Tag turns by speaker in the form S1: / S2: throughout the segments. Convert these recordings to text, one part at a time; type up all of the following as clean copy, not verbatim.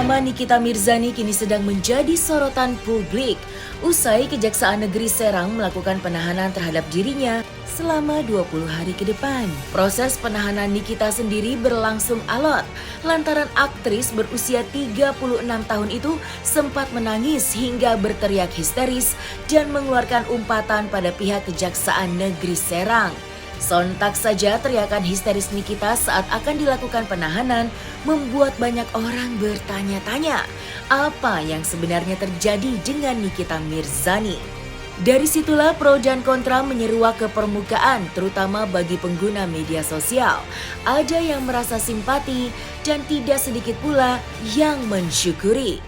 S1: Nama Nikita Mirzani kini sedang menjadi sorotan publik usai Kejaksaan Negeri Serang melakukan penahanan terhadap dirinya selama 20 hari ke depan. Proses penahanan Nikita sendiri berlangsung alot lantaran aktris berusia 36 tahun itu sempat menangis hingga berteriak histeris dan mengeluarkan umpatan pada pihak Kejaksaan Negeri Serang. Sontak saja teriakan histeris Nikita saat akan dilakukan penahanan membuat banyak orang bertanya-tanya apa yang sebenarnya terjadi dengan Nikita Mirzani. Dari situlah pro dan kontra menyeruak ke permukaan, terutama bagi pengguna media sosial. Ada yang merasa simpati dan tidak sedikit pula yang mensyukuri.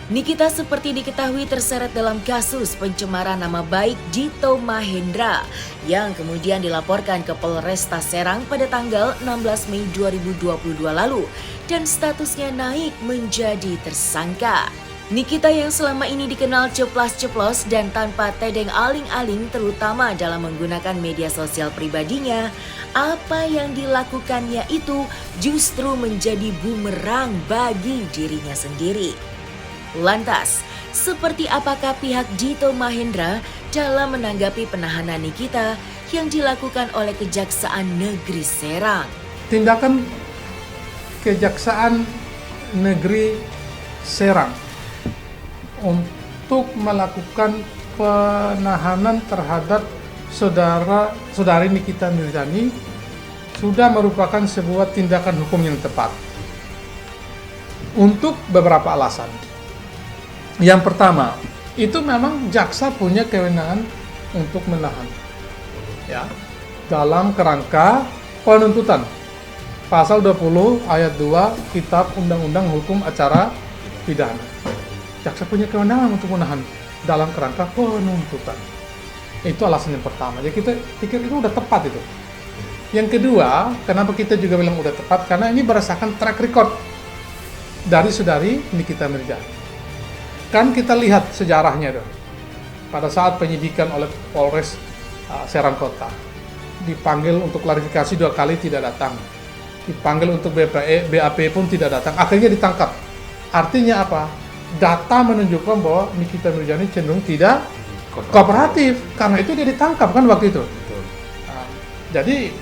S1: Nikita seperti diketahui terseret dalam kasus pencemaran nama baik Dito Mahendra yang kemudian dilaporkan ke Polresta Serang pada tanggal 16 Mei 2022 lalu dan statusnya naik menjadi tersangka. Nikita yang selama ini dikenal ceplas-ceplos dan tanpa tedeng aling-aling terutama dalam menggunakan media sosial pribadinya, apa yang dilakukannya itu justru menjadi bumerang bagi dirinya sendiri. Lantas, seperti apakah pihak Dito Mahendra dalam menanggapi penahanan Nikita yang dilakukan oleh Kejaksaan Negeri Serang?
S2: Tindakan Kejaksaan Negeri Serang untuk melakukan penahanan terhadap saudari Nikita Mirzani sudah merupakan sebuah tindakan hukum yang tepat untuk beberapa alasan. Yang pertama, itu memang jaksa punya kewenangan untuk menahan, ya, dalam kerangka penuntutan. Pasal 20 ayat 2 Kitab Undang-Undang Hukum Acara Pidana. Jaksa punya kewenangan untuk menahan dalam kerangka penuntutan. Itu alasan yang pertama. Jadi kita pikir itu udah tepat itu. Yang kedua, kenapa kita juga bilang udah tepat? Karena ini berdasarkan track record dari saudari Nikita Mirzani. Kan kita lihat sejarahnya dong. Pada saat penyidikan oleh Polres Serang Kota, dipanggil untuk klarifikasi 2 kali tidak datang. Dipanggil untuk BAP pun tidak datang. Akhirnya ditangkap. Artinya apa? Data menunjukkan bahwa Nikita Mirzani cenderung tidak kooperatif. Karena itu dia ditangkap kan waktu itu. Nah, jadi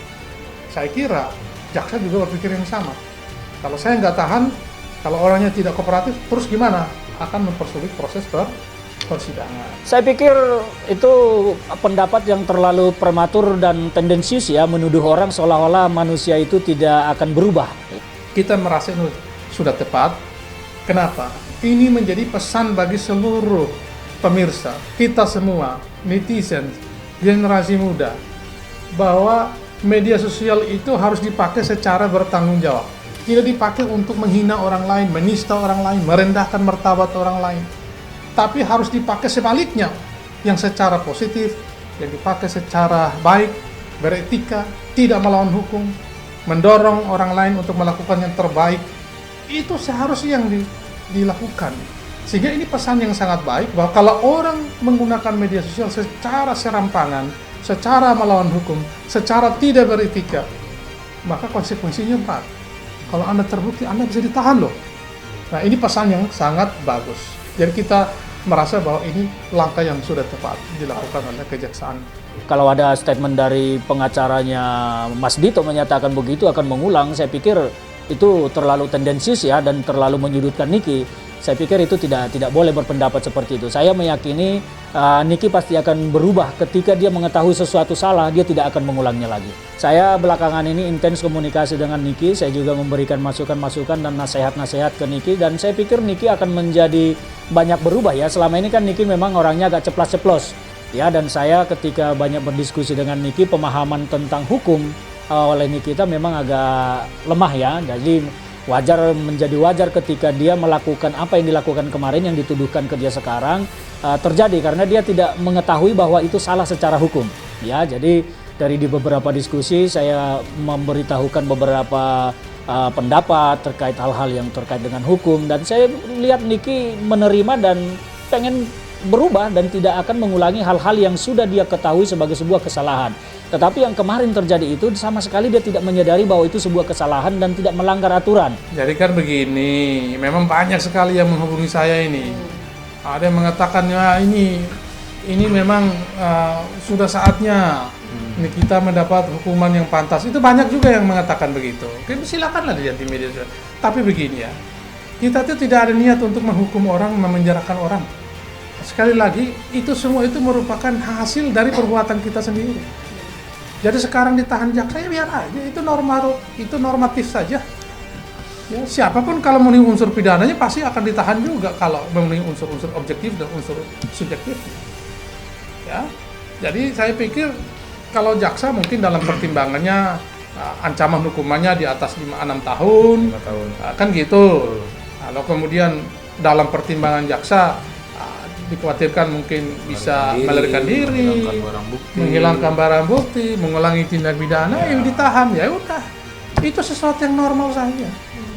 S2: saya kira jaksa juga berpikir yang sama. Kalau saya nggak tahan, kalau orangnya tidak kooperatif, terus gimana? Akan mempersulit proses persidangan.
S3: Saya pikir itu pendapat yang terlalu prematur dan tendensius ya, menuduh orang seolah-olah manusia itu tidak akan berubah.
S2: Kita merasa ini sudah tepat. Kenapa? Ini menjadi pesan bagi seluruh pemirsa, kita semua, netizen, generasi muda, bahwa media sosial itu harus dipakai secara bertanggung jawab. Tidak dipakai untuk menghina orang lain, menista orang lain, merendahkan martabat orang lain. Tapi harus dipakai sebaliknya, yang secara positif, yang dipakai secara baik, beretika, tidak melawan hukum, mendorong orang lain untuk melakukan yang terbaik. Itu seharusnya yang dilakukan. Sehingga ini pesan yang sangat baik, bahwa kalau orang menggunakan media sosial secara serampangan, secara melawan hukum, secara tidak beretika, maka konsekuensinya berat. Kalau Anda terbukti, Anda bisa ditahan loh. Nah, ini pesan yang sangat bagus. Jadi kita merasa bahwa ini langkah yang sudah tepat dilakukan oleh Kejaksaan.
S3: Kalau ada statement dari pengacaranya Mas Dito menyatakan begitu akan mengulang, saya pikir itu terlalu tendensius ya dan terlalu menyudutkan Niki. Saya pikir itu tidak boleh berpendapat seperti itu. Saya meyakini Niki pasti akan berubah ketika dia mengetahui sesuatu salah, dia tidak akan mengulangnya lagi. Saya belakangan ini intens komunikasi dengan Niki, saya juga memberikan masukan-masukan dan nasihat-nasihat ke Niki, dan saya pikir Niki akan menjadi banyak berubah ya. Selama ini kan Niki memang orangnya agak ceplas-ceplos ya, dan saya ketika banyak berdiskusi dengan Niki, pemahaman tentang hukum oleh Nikita memang agak lemah ya. Jadi menjadi wajar ketika dia melakukan apa yang dilakukan kemarin, yang dituduhkan ke dia sekarang terjadi karena dia tidak mengetahui bahwa itu salah secara hukum ya. Jadi dari di beberapa diskusi saya memberitahukan beberapa pendapat terkait hal-hal yang terkait dengan hukum, dan saya lihat Niki menerima dan pengen berubah dan tidak akan mengulangi hal-hal yang sudah dia ketahui sebagai sebuah kesalahan. Tetapi yang kemarin terjadi itu sama sekali dia tidak menyadari bahwa itu sebuah kesalahan dan tidak melanggar aturan.
S2: Jadi kan begini, memang banyak sekali yang menghubungi saya ini. Ada yang mengatakan ya ini memang sudah saatnya kita mendapat hukuman yang pantas. Itu banyak juga yang mengatakan begitu. Oke, silakanlah dilihat di media sosial. Tapi begini ya, kita tuh tidak ada niat untuk menghukum orang, memenjarakan orang. Sekali lagi, itu semua itu merupakan hasil dari perbuatan kita sendiri. Jadi sekarang ditahan jaksa ya biar aja, itu normatif saja. Ya, siapapun kalau memenuhi unsur pidananya pasti akan ditahan juga kalau memenuhi unsur-unsur objektif dan unsur subjektif. Ya, jadi saya pikir kalau jaksa mungkin dalam pertimbangannya ancaman hukumannya di atas 6 tahun,
S4: 5 tahun.
S2: Kan gitu. Kalau kemudian dalam pertimbangan jaksa dikhawatirkan mungkin bisa melarikan diri, menghilangkan barang bukti, mengulangi tindak pidana, yang ditahan, ya udah. Itu sesuatu yang normal saja,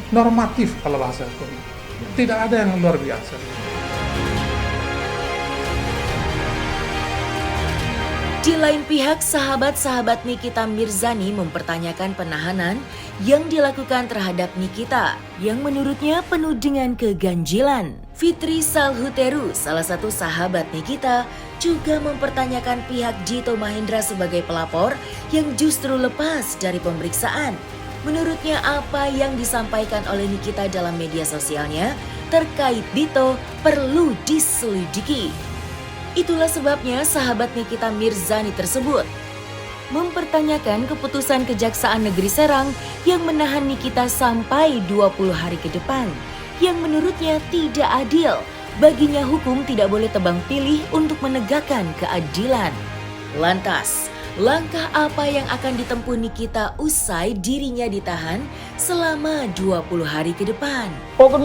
S2: normatif kalau bahasa hukum. Tidak ada yang luar biasa.
S1: Di lain pihak, sahabat-sahabat Nikita Mirzani mempertanyakan penahanan yang dilakukan terhadap Nikita yang menurutnya penuh dengan keganjilan. Fitri Salhuteru, salah satu sahabat Nikita, juga mempertanyakan pihak Dito Mahendra sebagai pelapor yang justru lepas dari pemeriksaan. Menurutnya apa yang disampaikan oleh Nikita dalam media sosialnya terkait Dito perlu diselidiki. Itulah sebabnya sahabat Nikita Mirzani tersebut mempertanyakan keputusan Kejaksaan Negeri Serang yang menahan Nikita sampai 20 hari ke depan, yang menurutnya tidak adil. Baginya hukum tidak boleh tebang pilih untuk menegakkan keadilan. Lantas, langkah apa yang akan ditempuh Nikita usai dirinya ditahan selama 20 hari ke depan?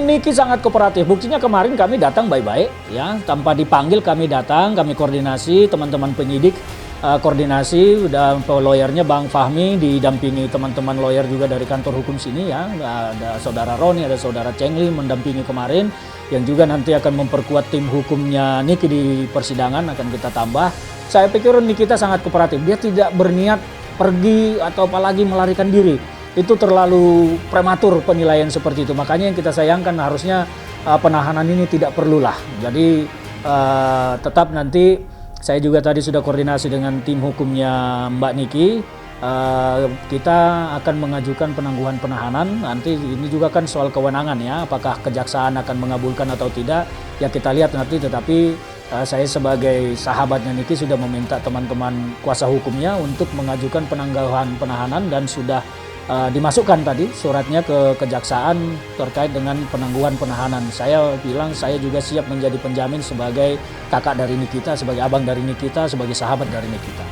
S3: Niki sangat kooperatif. Buktinya kemarin kami datang baik-baik, ya, tanpa dipanggil kami datang, kami koordinasi, teman-teman penyidik koordinasi, dan lawyernya Bang Fahmi didampingi teman-teman lawyer juga dari kantor hukum sini, ya. Ada saudara Roni, ada saudara Cengli mendampingi kemarin, yang juga nanti akan memperkuat tim hukumnya Niki di persidangan akan kita tambah. Saya pikir Nikita sangat kooperatif. Dia tidak berniat pergi atau apalagi melarikan diri. Itu terlalu prematur penilaian seperti itu. Makanya yang kita sayangkan harusnya penahanan ini tidak perlulah. Jadi tetap nanti saya juga tadi sudah koordinasi dengan tim hukumnya Mbak Niki. Kita akan mengajukan penangguhan penahanan. Nanti ini juga kan soal kewenangan, ya. Apakah kejaksaan akan mengabulkan atau tidak? Ya kita lihat nanti. Tetapi saya sebagai sahabatnya Niki sudah meminta teman-teman kuasa hukumnya untuk mengajukan penangguhan penahanan dan sudah dimasukkan tadi suratnya ke kejaksaan terkait dengan penangguhan penahanan. Saya bilang saya juga siap menjadi penjamin sebagai kakak dari Nikita, sebagai abang dari Nikita, sebagai sahabat dari Nikita.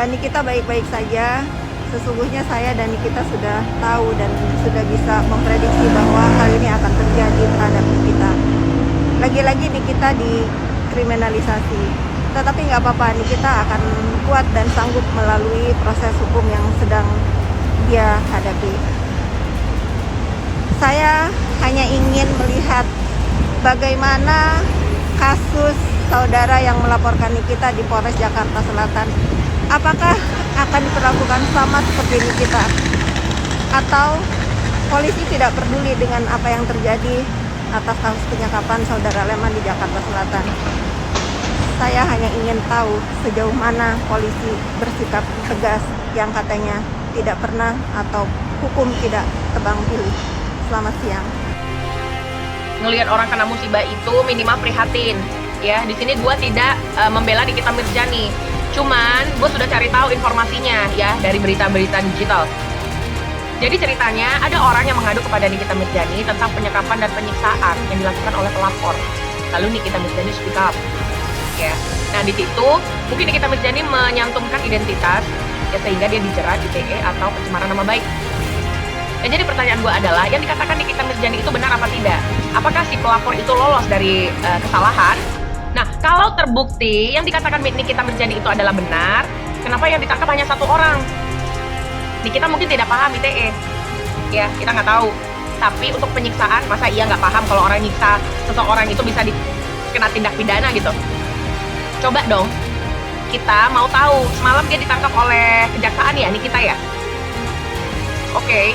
S5: Nikita baik-baik saja. Sesungguhnya saya dan Nikita sudah tahu dan sudah bisa memprediksi bahwa hal ini akan terjadi terhadap Nikita. Lagi-lagi Nikita dikriminalisasi. Tetapi nggak apa-apa, Nikita akan kuat dan sanggup melalui proses hukum yang sedang dia hadapi. Saya hanya ingin melihat bagaimana kasus saudara yang melaporkan Nikita di Polres Jakarta Selatan. Apakah akan diperlakukan sama seperti Nikita? Atau polisi tidak peduli dengan apa yang terjadi atas kasus penyekapan saudara Leman di Jakarta Selatan? Saya hanya ingin tahu sejauh mana polisi bersikap tegas yang katanya tidak pernah atau hukum tidak tebang pilih. Selamat siang.
S6: Ngelihat orang kena musibah itu minimal prihatin, ya. Di sini gue tidak membela Nikita Mirzani, cuman gue sudah cari tahu informasinya, ya, dari berita-berita digital. Jadi ceritanya ada orang yang mengadu kepada Nikita Mirzani tentang penyekapan dan penyiksaan yang dilakukan oleh pelapor. Lalu Nikita Mirzani speak up, ya. Nah di situ mungkin Nikita Mirzani menyantumkan identitas, ya, sehingga dia dijerat ITE atau pencemaran nama baik. Dan jadi pertanyaan gue adalah, yang dikatakan Nikita Mirzani itu benar apa tidak? Apakah si pelapor itu lolos dari kesalahan? Nah, kalau terbukti yang dikatakan Nikita Mirzani itu adalah benar, kenapa yang ditangkap hanya satu orang? Nikita mungkin tidak paham ITE, ya, kita nggak tahu. Tapi untuk penyiksaan, masa iya nggak paham kalau orang nyiksa seseorang itu bisa dikena tindak pidana gitu? Coba dong, kita mau tahu. Semalam dia ditangkap oleh kejaksaan ya, Nikita ya? Oke,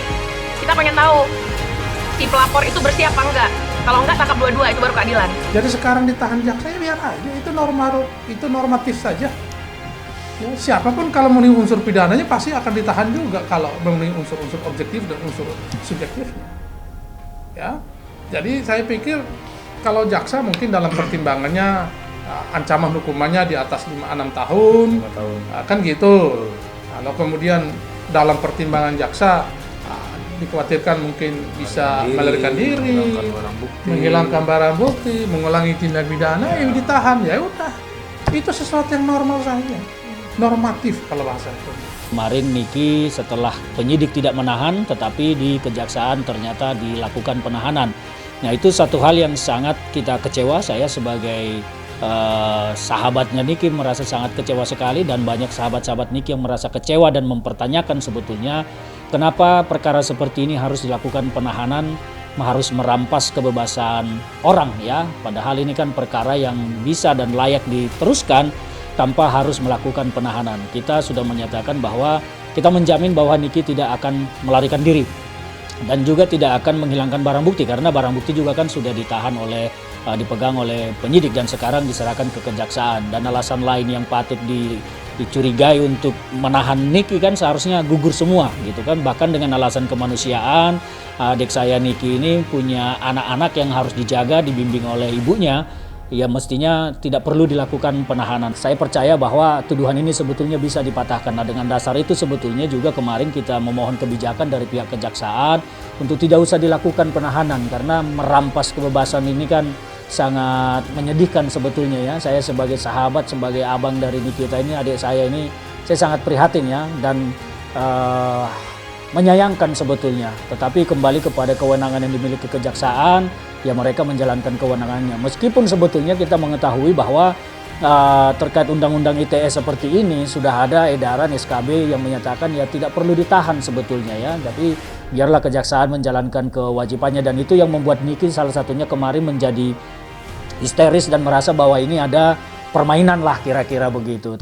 S6: kita pengen tahu si pelapor itu bersih apa enggak. Kalau enggak, tangkap dua-dua, itu baru keadilan.
S2: Jadi sekarang ditahan jaksa, ya biar aja, itu normatif saja. Ya, siapapun kalau memenuhi unsur pidananya pasti akan ditahan juga kalau memenuhi unsur-unsur objektif dan unsur subjektifnya. Ya, jadi saya pikir kalau jaksa mungkin dalam pertimbangannya ancaman hukumannya di atas 5-6 tahun, kan gitu. Kalau kemudian dalam pertimbangan jaksa dikhawatirkan mungkin bisa melarikan diri, menghilangkan barang bukti, mengulangi tindak pidana, ya ditahan, ya udah. Itu sesuatu yang normal saja, normatif kalau bahasa itu.
S3: Kemarin Niki setelah penyidik tidak menahan, tetapi di kejaksaan ternyata dilakukan penahanan. Nah itu satu hal yang sangat kita kecewa, saya sebagai sahabatnya Niki merasa sangat kecewa sekali, dan banyak sahabat-sahabat Niki yang merasa kecewa dan mempertanyakan sebetulnya kenapa perkara seperti ini harus dilakukan penahanan, harus merampas kebebasan orang ya. Padahal ini kan perkara yang bisa dan layak diteruskan tanpa harus melakukan penahanan. Kita sudah menyatakan bahwa kita menjamin bahwa Niki tidak akan melarikan diri dan juga tidak akan menghilangkan barang bukti, karena barang bukti juga kan sudah ditahan oleh dipegang oleh penyidik dan sekarang diserahkan ke kejaksaan. Dan alasan lain yang patut dicurigai untuk menahan Niki kan seharusnya gugur semua gitu kan. Bahkan dengan alasan kemanusiaan, adik saya Niki ini punya anak-anak yang harus dijaga, dibimbing oleh ibunya, ya mestinya tidak perlu dilakukan penahanan. Saya percaya bahwa tuduhan ini sebetulnya bisa dipatahkan. Nah dengan dasar itu sebetulnya juga kemarin kita memohon kebijakan dari pihak kejaksaan untuk tidak usah dilakukan penahanan, karena merampas kebebasan ini kan sangat menyedihkan sebetulnya ya. Saya sebagai sahabat, sebagai abang dari Nikita ini, adik saya ini, saya sangat prihatin ya, dan menyayangkan sebetulnya. Tetapi kembali kepada kewenangan yang dimiliki kejaksaan, ya mereka menjalankan kewenangannya. Meskipun sebetulnya kita mengetahui bahwa terkait undang-undang ITE seperti ini sudah ada edaran SKB yang menyatakan ya tidak perlu ditahan sebetulnya ya. Tapi biarlah kejaksaan menjalankan kewajibannya, dan itu yang membuat Niki salah satunya kemarin menjadi histeris dan merasa bahwa ini ada permainan lah kira-kira begitu.